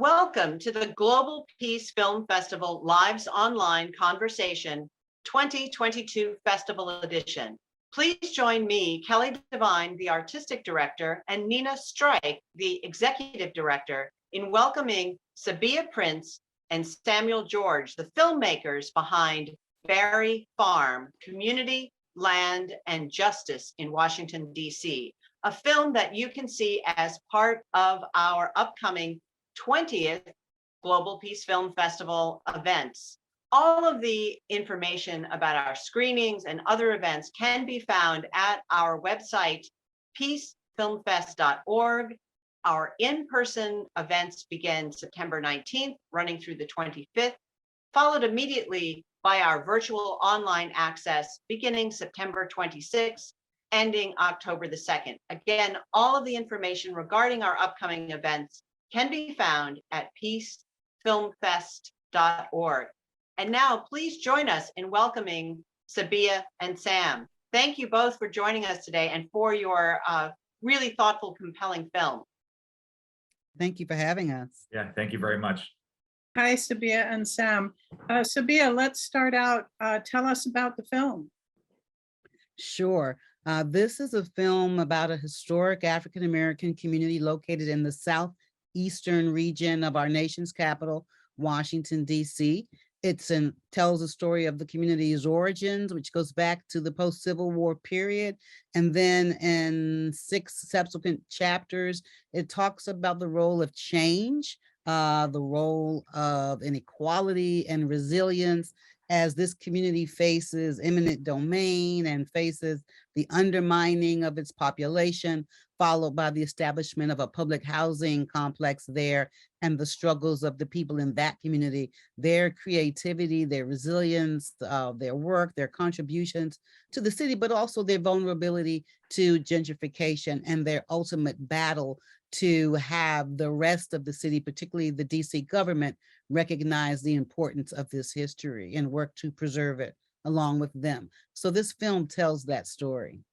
Welcome to the Global Peace Film Festival Lives Online Conversation 2022 Festival Edition. Please join me, Kelly Devine, the Artistic Director, and Nina Strike, the Executive Director, in welcoming Sabia Prince and Samuel George, the filmmakers behind Berry Farm, Community, Land, and Justice in Washington, D.C., a film that you can see as part of our upcoming 20th Global Peace Film Festival events. All of the information about our screenings and other events can be found at our website, peacefilmfest.org. Our in-person events begin September 19th, running through the 25th, followed immediately by our virtual online access beginning September 26th, ending October the 2nd. Again, all of the information regarding our upcoming events can be found at peacefilmfest.org. And now please join us in welcoming Sabia and Sam. Thank you both for joining us today and for your really thoughtful, compelling film. Thank you for having us. Yeah, thank you very much. Hi, Sabia and Sam. Sabia, let's start out. Tell us about the film. Sure. This is a film about a historic African-American community located in the southeastern region of our nation's capital, Washington, D.C. It tells the story of the community's origins, which goes back to the post-Civil War period. And then in 6 subsequent chapters, it talks about the role of change, the role of inequality and resilience as this community faces eminent domain and faces the undermining of its population, followed by the establishment of a public housing complex there and the struggles of the people in that community, their creativity, their resilience, their work, their contributions to the city, but also their vulnerability to gentrification and their ultimate battle to have the rest of the city, particularly the DC government, recognize the importance of this history and work to preserve it along with them. So this film tells that story.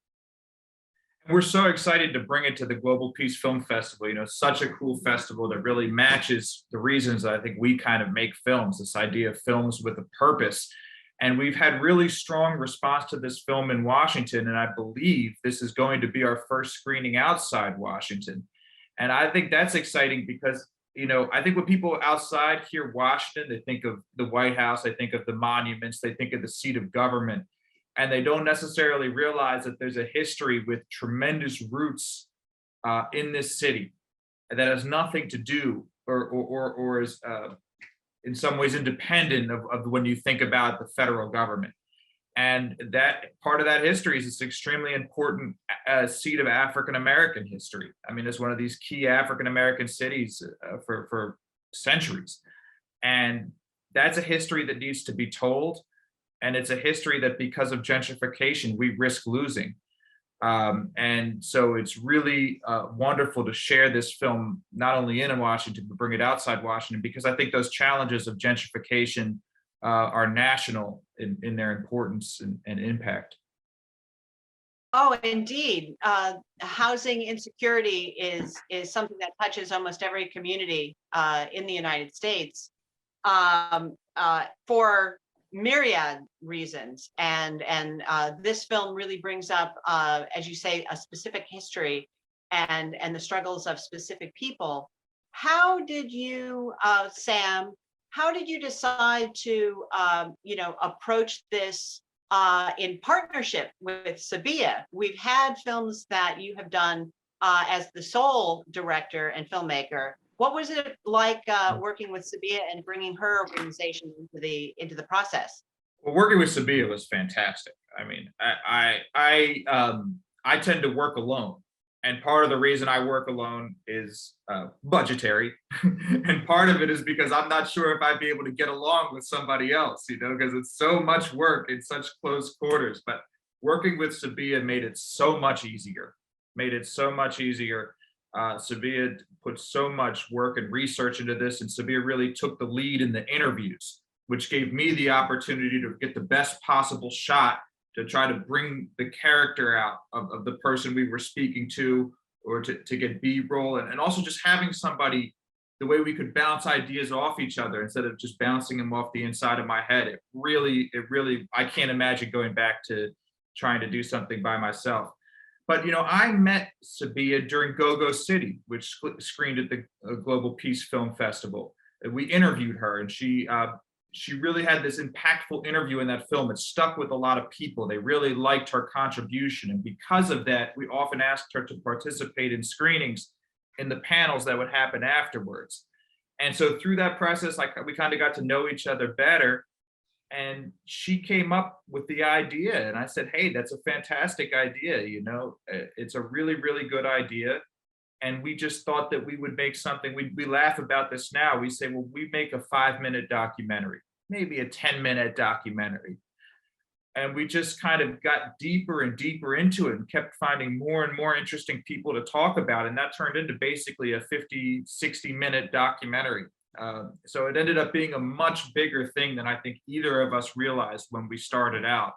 We're so excited to bring it to the Global Peace Film Festival. You know, such a cool festival that really matches the reasons that I think we kind of make films, this idea of films with a purpose. And we've had really strong response to this film in Washington. And I believe this is going to be our first screening outside Washington. And I think that's exciting because, you know, I think when people outside hear Washington, they think of the White House, they think of the monuments, they think of the seat of government, and they don't necessarily realize that there's a history with tremendous roots in this city that has nothing to do or is in some ways independent of when you think about the federal government. And that part of that history is this extremely important seat of African-American history. I mean, it's one of these key African-American cities for centuries. And that's a history that needs to be told. And it's a history that because of gentrification, we risk losing. And so it's really wonderful to share this film, not only in Washington, but bring it outside Washington, because I think those challenges of gentrification are national in their importance and impact. Oh, indeed. Housing insecurity is something that touches almost every community in the United States for myriad reasons. And this film really brings up, as you say, a specific history and the struggles of specific people. How did you, Sam, how did you decide to, approach this in partnership with Sabia? We've had films that you have done as the sole director and filmmaker. What was it like working with Sabia and bringing her organization into the process? Well, working with Sabia was fantastic. I mean, I tend to work alone. And part of the reason I work alone is budgetary. And part of it is because I'm not sure if I'd be able to get along with somebody else, because it's so much work in such close quarters. But working with Sabia made it so much easier, Sabia put so much work and research into this, and Sabia really took the lead in the interviews, which gave me the opportunity to get the best possible shot to try to bring the character out of the person we were speaking to, or to get B-roll, and also just having somebody the way we could bounce ideas off each other instead of just bouncing them off the inside of my head. It really, I can't imagine going back to trying to do something by myself. But, I met Sabia during Go-Go City, which screened at the Global Peace Film Festival. We interviewed her, and she really had this impactful interview in that film. It stuck with a lot of people. They really liked her contribution. And because of that, we often asked her to participate in screenings in the panels that would happen afterwards. And so through that process, we kind of got to know each other better. And she came up with the idea. And I said, hey, that's a fantastic idea. It's a really, really good idea. And we just thought that we would make something. We laugh about this now. We say, well, we make a 5-minute documentary, maybe a 10-minute documentary. And we just kind of got deeper and deeper into it and kept finding more and more interesting people to talk about. And that turned into basically a 50, 60-minute documentary. So it ended up being a much bigger thing than I think either of us realized when we started out.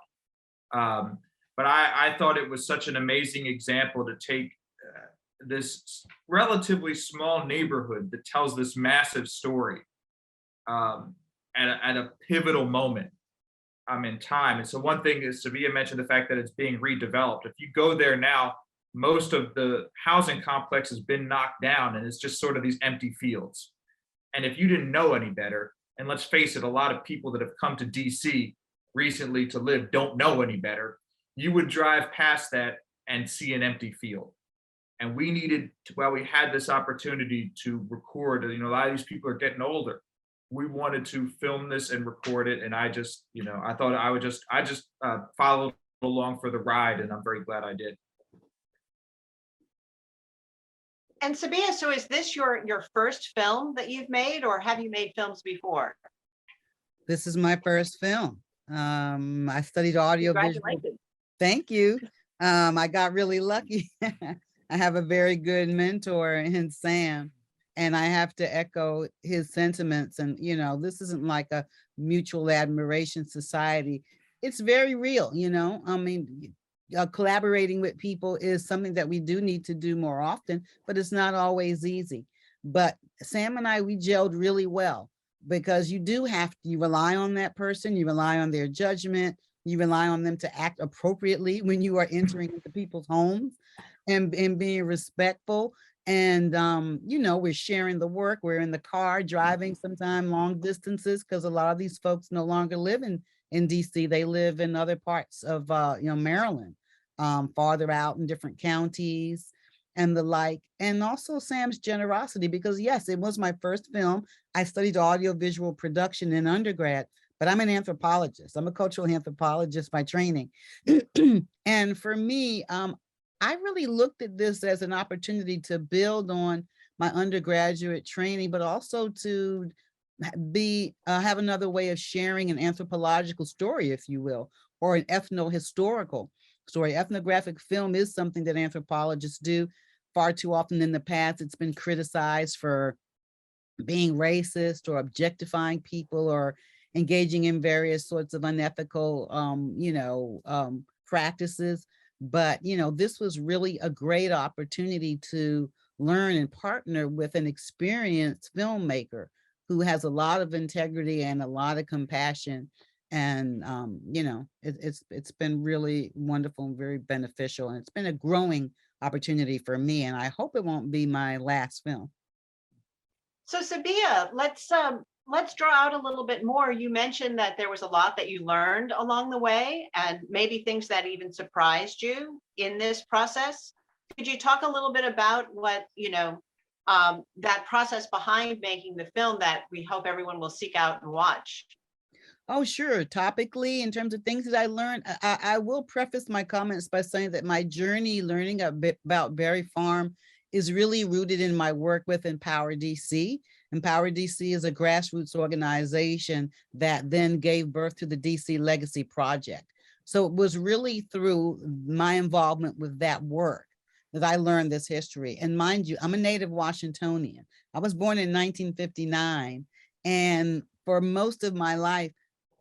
But I thought it was such an amazing example to take this relatively small neighborhood that tells this massive story at a pivotal moment in time. And so one thing is, Sabia mentioned the fact that it's being redeveloped. If you go there now, most of the housing complex has been knocked down and it's just sort of these empty fields. And if you didn't know any better, and let's face it, a lot of people that have come to DC recently to live don't know any better, you would drive past that and see an empty field. And we needed to, while we had this opportunity to record, a lot of these people are getting older. We wanted to film this and record it. And I just, I thought I would just follow along for the ride, and I'm very glad I did. And Sabia, so is this your first film that you've made, or have you made films before? This is my first film. I studied audio visual. Thank you. I got really lucky. I have a very good mentor in Sam, and I have to echo his sentiments. And, this isn't like a mutual admiration society. It's very real, collaborating with people is something that we do need to do more often, but it's not always easy. But Sam and I, we gelled really well, because you rely on that person, you rely on their judgment, you rely on them to act appropriately when you are entering into people's homes and being respectful. And, we're sharing the work. We're in the car driving sometimes long distances, because a lot of these folks no longer live in DC. They live in other parts of, Maryland, farther out in different counties and the like. And also Sam's generosity, because yes, it was my first film. I studied audiovisual production in undergrad, but I'm an anthropologist. I'm a cultural anthropologist by training. And for me, I really looked at this as an opportunity to build on my undergraduate training, but also to have another way of sharing an anthropological story, if you will, or an ethno-historical story. Ethnographic film is something that anthropologists do. Far too often in the past, it's been criticized for being racist or objectifying people or engaging in various sorts of unethical, practices. But, this was really a great opportunity to learn and partner with an experienced filmmaker who has a lot of integrity and a lot of compassion. And, it's been really wonderful and very beneficial. And it's been a growing opportunity for me. And I hope it won't be my last film. So Sabia, let's draw out a little bit more. You mentioned that there was a lot that you learned along the way, and maybe things that even surprised you in this process. Could you talk a little bit about what, that process behind making the film that we hope everyone will seek out and watch? Oh, sure. Topically, in terms of things that I learned, I will preface my comments by saying that my journey learning a bit about Berry Farm is really rooted in my work with Empower DC. Empower DC is a grassroots organization that then gave birth to the DC Legacy Project. So it was really through my involvement with that work that I learned this history. And mind you, I'm a native Washingtonian. I was born in 1959. And for most of my life,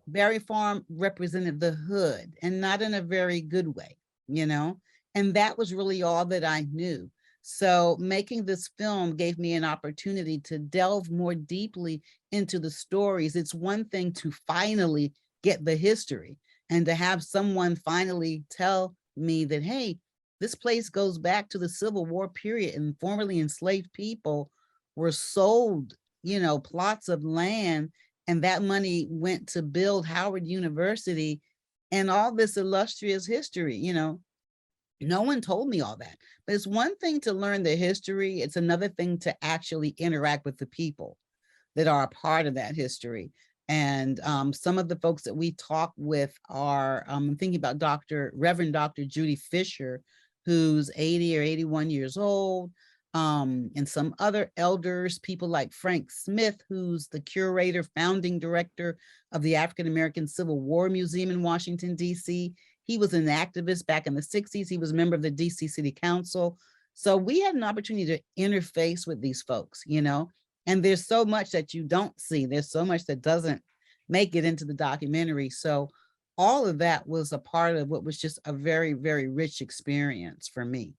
Berry Farm represented the hood, and not in a very good way, and that was really all that I knew. So making this film gave me an opportunity to delve more deeply into the stories. It's one thing to finally get the history and to have someone finally tell me that, hey, this place goes back to the Civil War period and formerly enslaved people were sold, plots of land, and that money went to build Howard University and all this illustrious history. No one told me all that. But it's one thing to learn the history. It's another thing to actually interact with the people that are a part of that history. And some of the folks that we talk with are, I'm thinking about Reverend Dr. Judy Fisher, who's 80 or 81 years old, and some other elders, people like Frank Smith, who's the curator, founding director of the African American Civil War Museum in Washington, D.C. He was an activist back in the 60s. He was a member of the DC City Council. So we had an opportunity to interface with these folks, and there's so much that you don't see. There's so much that doesn't make it into the documentary. So all of that was a part of what was just a very, very rich experience for me.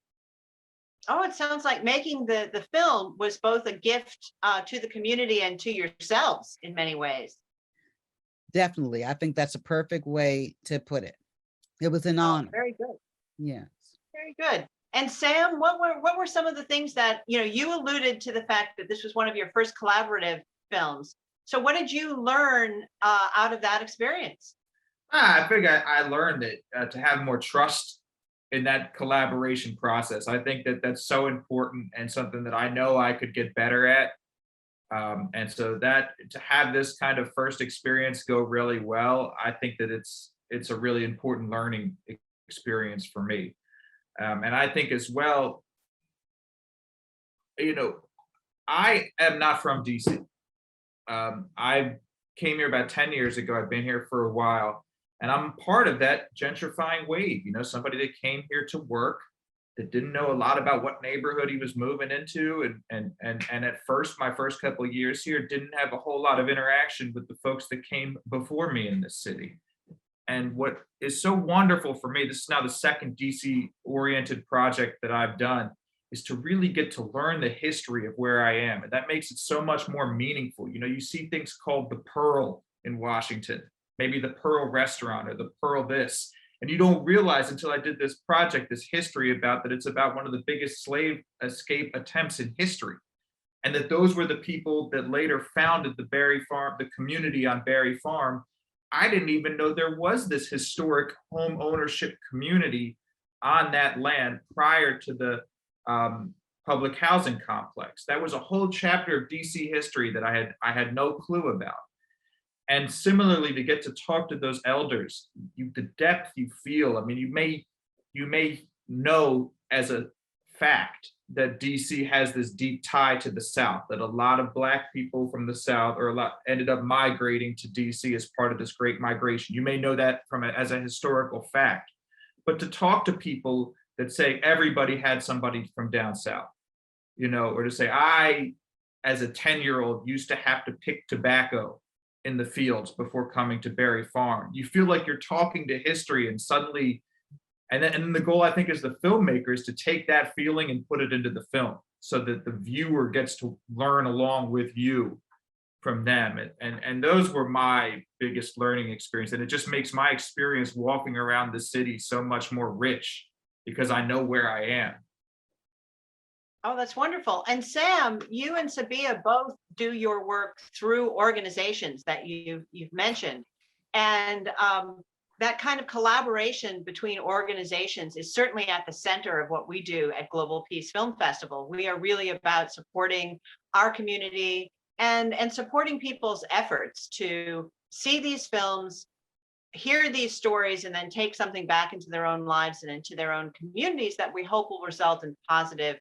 Oh, it sounds like making the film was both a gift to the community and to yourselves in many ways. Definitely. I think that's a perfect way to put it. It was an Oh, honor. very good. Yes. Very good. And Sam, what were some of the things that, you alluded to the fact that this was one of your first collaborative films. So what did you learn out of that experience? I think I learned that to have more trust in that collaboration process. I think that that's so important and something that I know I could get better at. And so that to have this kind of first experience go really well, I think that it's a really important learning experience for me. And I think as well, I am not from DC. I came here about 10 years ago. I've been here for a while, and I'm part of that gentrifying wave. Somebody that came here to work that didn't know a lot about what neighborhood he was moving into, and at first, my first couple of years here, didn't have a whole lot of interaction with the folks that came before me in this city. And what is so wonderful for me, this is now the second DC oriented project that I've done, is to really get to learn the history of where I am. And that makes it so much more meaningful. You see things called the Pearl in Washington, maybe the Pearl restaurant or the Pearl this. And you don't realize until I did this project, this history about that it's about one of the biggest slave escape attempts in history. And that those were the people that later founded the Berry Farm, the community on Berry Farm. I didn't even know there was this historic home ownership community on that land prior to the public housing complex. That was a whole chapter of DC history that I had no clue about. And similarly, to get to talk to those elders, the depth you feel. I mean, you may know as a fact that DC has this deep tie to the South, that a lot of Black people from the South ended up migrating to DC as part of this great migration. You may know that as a historical fact, but to talk to people that say everybody had somebody from down South, or to say I, as a 10-year-old, used to have to pick tobacco in the fields before coming to Berry Farm. You feel like you're talking to history, and suddenly, and then the goal, I think, as the filmmaker is to take that feeling and put it into the film so that the viewer gets to learn along with you from them. And those were my biggest learning experience. And it just makes my experience walking around the city so much more rich because I know where I am. Oh, that's wonderful. And Sam, you and Sabia both do your work through organizations that you've mentioned. And that kind of collaboration between organizations is certainly at the center of what we do at Global Peace Film Festival. We are really about supporting our community and supporting people's efforts to see these films, hear these stories, and then take something back into their own lives and into their own communities that we hope will result in positive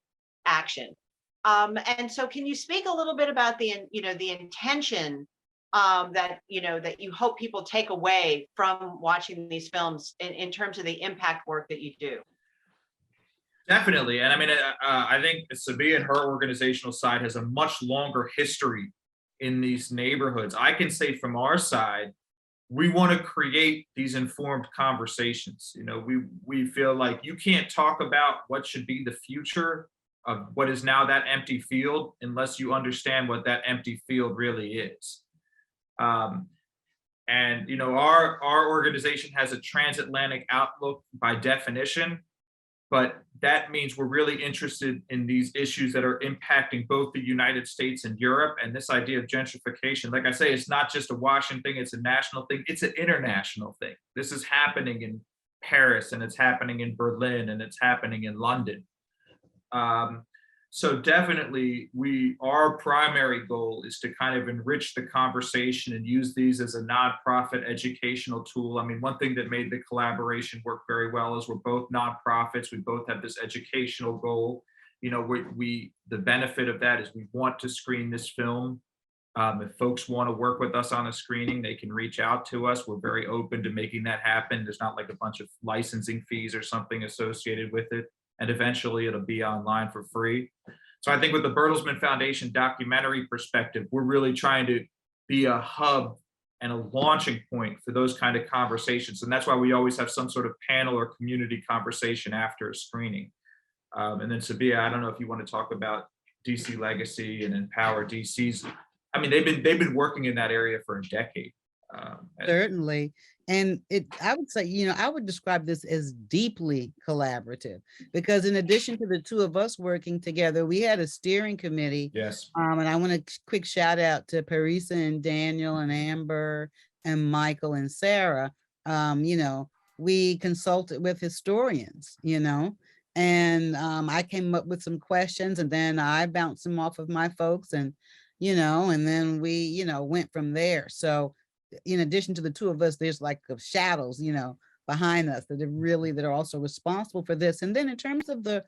action. And so can you speak a little bit about the intention that you hope people take away from watching these films in terms of the impact work that you do? Definitely. And I mean, I think Sabia and her organizational side has a much longer history in these neighborhoods. I can say from our side, we want to create these informed conversations. We feel like you can't talk about what should be the future what is now that empty field unless you understand what that empty field really is. And you know, our organization has a transatlantic outlook by definition, but that means we're really interested in these issues that are impacting both the United States and Europe. And this idea of gentrification, like I say, it's not just a Washington thing, it's a national thing, it's an international thing. This is happening in Paris, and it's happening in Berlin, and it's happening in London. So definitely our primary goal is to kind of enrich the conversation and use these as a nonprofit educational tool. I mean, one thing that made the collaboration work very well is we're both nonprofits. We both have this educational goal. You know, the benefit of that is we want to screen this film. If folks want to work with us on a screening, they can reach out to us. We're very open to making that happen. There's not like a bunch of licensing fees or something associated with it. And eventually it'll be online for free. So I think with the Bertelsmann Foundation documentary perspective, we're really trying to be a hub and a launching point for those kind of conversations. And that's why we always have some sort of panel or community conversation after a screening. And then Sabia, I don't know if you want to talk about DC Legacy and Empower DC's. I mean, they've been working in that area for a decade. Certainly. And I would say, you know, I would describe this as deeply collaborative, because in addition to the two of us working together, we had a steering committee. Yes. And I want to quick shout out to Parisa and Daniel and Amber and Michael and Sarah. You know, we consulted with historians, you know, and I came up with some questions, and then I bounced them off of my folks, and, you know, and then we, you know, went from there. So in addition to the two of us, there's like shadows, you know, behind us that are also responsible for this. And then in terms of the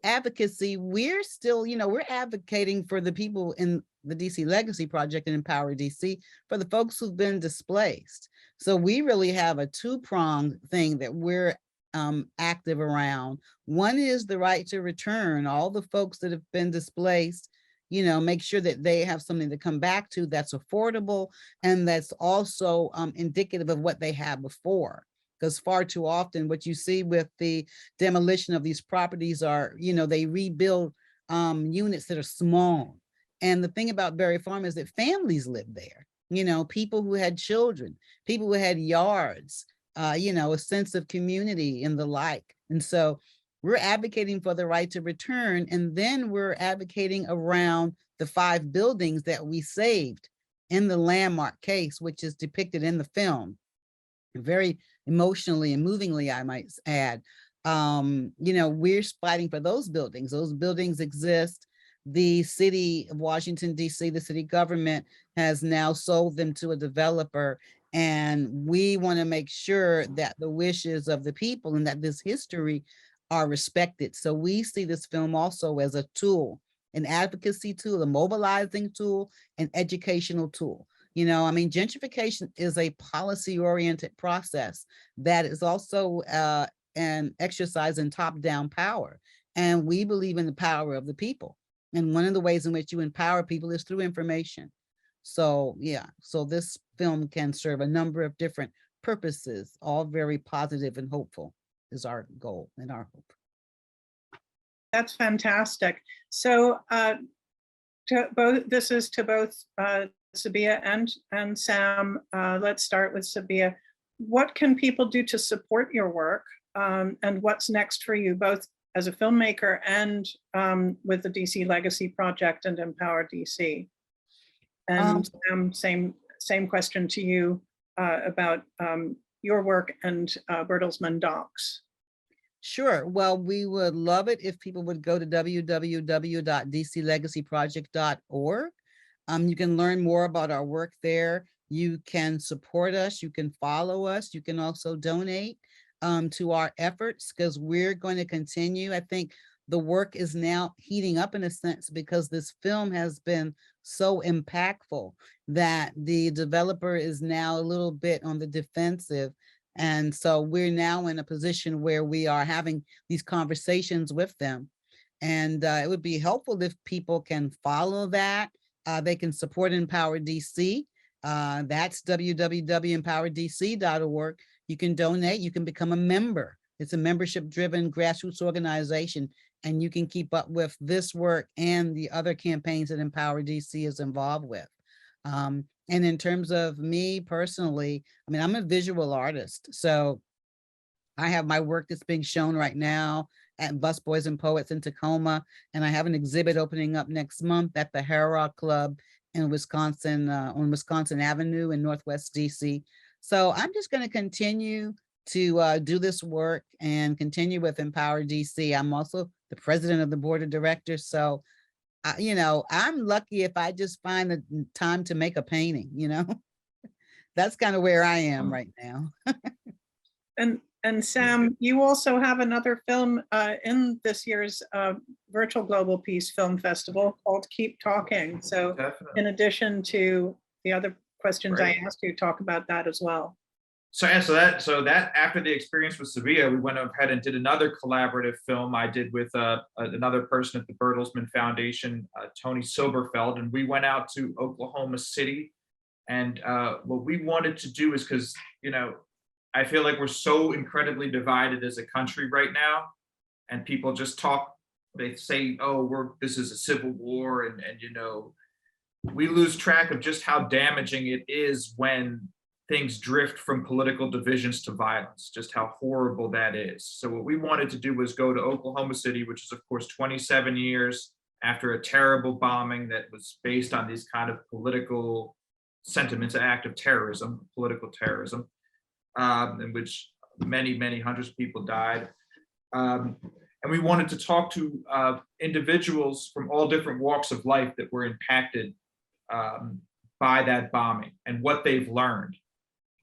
advocacy, we're still, you know, we're advocating for the people in the DC Legacy Project and Empower DC, for the folks who've been displaced. So we really have a two-pronged thing that we're active around. One is the right to return. All the folks that have been displaced, you know, make sure that they have something to come back to that's affordable and that's also indicative of what they had before. Because far too often what you see with the demolition of these properties are, you know, they rebuild units that are small. And the thing about Berry Farm is that families live there, you know, people who had children, people who had yards, you know, a sense of community and the like. And so we're advocating for the right to return, and then we're advocating around the 5 buildings that we saved in the landmark case, which is depicted in the film, very emotionally and movingly, I might add. You know, we're fighting for those buildings. Those buildings exist. The city of Washington, DC, the city government has now sold them to a developer, and we want to make sure that the wishes of the people and that this history are respected. So we see this film also as a tool, an advocacy tool, a mobilizing tool, an educational tool. You know, I mean, gentrification is a policy-oriented process that is also an exercise in top-down power. And we believe in the power of the people. And one of the ways in which you empower people is through information. So yeah, so this film can serve a number of different purposes, all very positive and hopeful is our goal and our hope. That's fantastic. So this is to both Sabia and Sam. Let's start with Sabia. What can people do to support your work, and what's next for you, both as a filmmaker and with the DC Legacy Project and Empower DC? And same question to you about your work and Bertelsmann Docs. Sure. Well, we would love it if people would go to www.dclegacyproject.org. You can learn more about our work there. You can support us. You can follow us. You can also donate to our efforts, because we're going to continue. I think the work is now heating up in a sense because this film has been so impactful that the developer is now a little bit on the defensive. And so we're now in a position where we are having these conversations with them. And it would be helpful if people can follow that. They can support Empower DC. That's www.empowerdc.org. You can donate, you can become a member. It's a membership-driven grassroots organization and you can keep up with this work and the other campaigns that Empower DC is involved with. And in terms of me personally, I mean, I'm a visual artist, so I have my work that's being shown right now at Busboys and Poets in Tacoma, and I have an exhibit opening up next month at the Harrod Club in Wisconsin, on Wisconsin Avenue in Northwest DC. So I'm just going to continue to do this work and continue with Empower DC. I'm also the president of the board of directors. So, you know, I'm lucky if I just find the time to make a painting, you know, that's kind of where I am right now. And Sam, you also have another film in this year's virtual Global Peace Film Festival called Keep Talking. So Definitely. in addition to the other questions I Right. asked you, talk about that as well. So yeah, so that after the experience with Sevilla, we went ahead and did another collaborative film I did with another person at the Bertelsmann Foundation, Tony Silberfeld, and we went out to Oklahoma City. And what we wanted to do is, because you know, I feel like we're so incredibly divided as a country right now, and people just talk. They say, "Oh, this is a civil war," and you know, we lose track of just how damaging it is when things drift from political divisions to violence, just how horrible that is. So what we wanted to do was go to Oklahoma City, which is of course 27 years after a terrible bombing that was based on these kind of political sentiments, an act of terrorism, political terrorism, in which many hundreds of people died. And we wanted to talk to individuals from all different walks of life that were impacted by that bombing and what they've learned.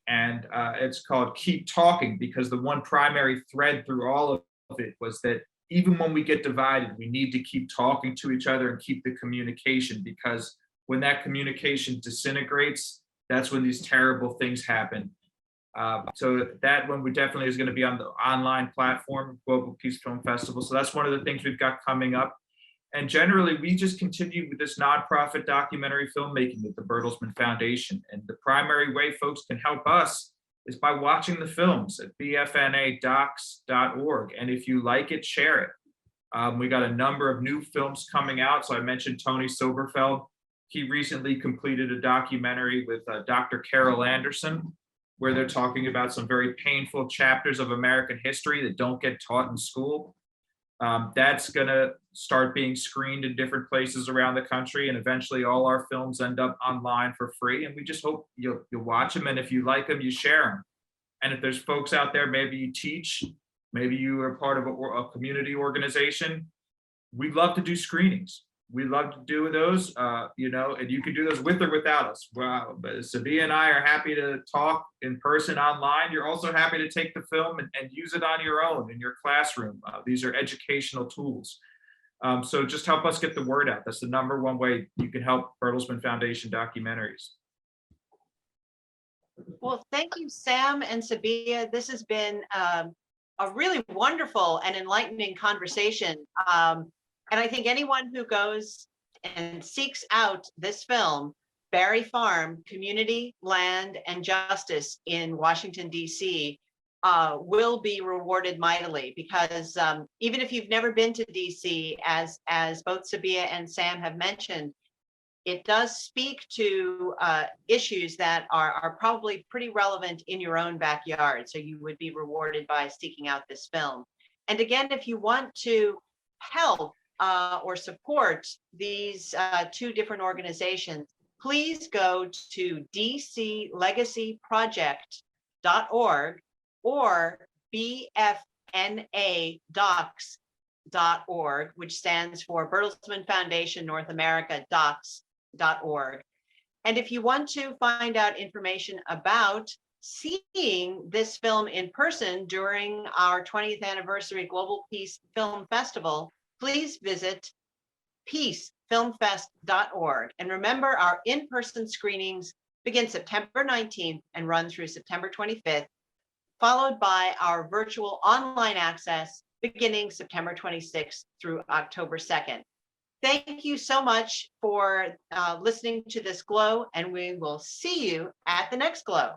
And it's called Keep Talking, because the one primary thread through all of it was that even when we get divided, we need to keep talking to each other and keep the communication, because when that communication disintegrates, that's when these terrible things happen. So that one we definitely is going to be on the online platform, Global Peace Film Festival. So that's one of the things we've got coming up. And generally, we just continue with this nonprofit documentary filmmaking at the Bertelsmann Foundation. And the primary way folks can help us is by watching the films at bfnadocs.org. And if you like it, share it. We got a number of new films coming out. So I mentioned Tony Silberfeld. He recently completed a documentary with Dr. Carol Anderson, where they're talking about some very painful chapters of American history that don't get taught in school. That's going to start being screened in different places around the country, and eventually all our films end up online for free. And we just hope you'll watch them, and if you like them, you share them. And if there's folks out there, maybe you teach, maybe you are part of a community organization, we'd love to do screenings. We love to do those, you know, and you can do those with or without us. Wow, but Sevilla and I are happy to talk in person, online. You're also happy to take the film and use it on your own in your classroom. These are educational tools. So just help us get the word out. That's the number one way you can help Bertelsmann Foundation documentaries. Well, thank you, Sam and Sabia. This has been a really wonderful and enlightening conversation. And I think anyone who goes and seeks out this film, Barry Farm, Community, Land, and Justice in Washington, D.C., will be rewarded mightily, because even if you've never been to D.C., as both Sabia and Sam have mentioned, it does speak to issues that are probably pretty relevant in your own backyard. So you would be rewarded by seeking out this film. And again, if you want to help or support these two different organizations, please go to dclegacyproject.org or bfnadocs.org, which stands for Bertelsmann Foundation North America docs.org. And if you want to find out information about seeing this film in person during our 20th anniversary Global Peace Film Festival, please visit peacefilmfest.org. And remember, our in-person screenings begin September 19th and run through September 25th, followed by our virtual online access beginning September 26th through October 2nd. Thank you so much for listening to this Glow, and we will see you at the next Glow.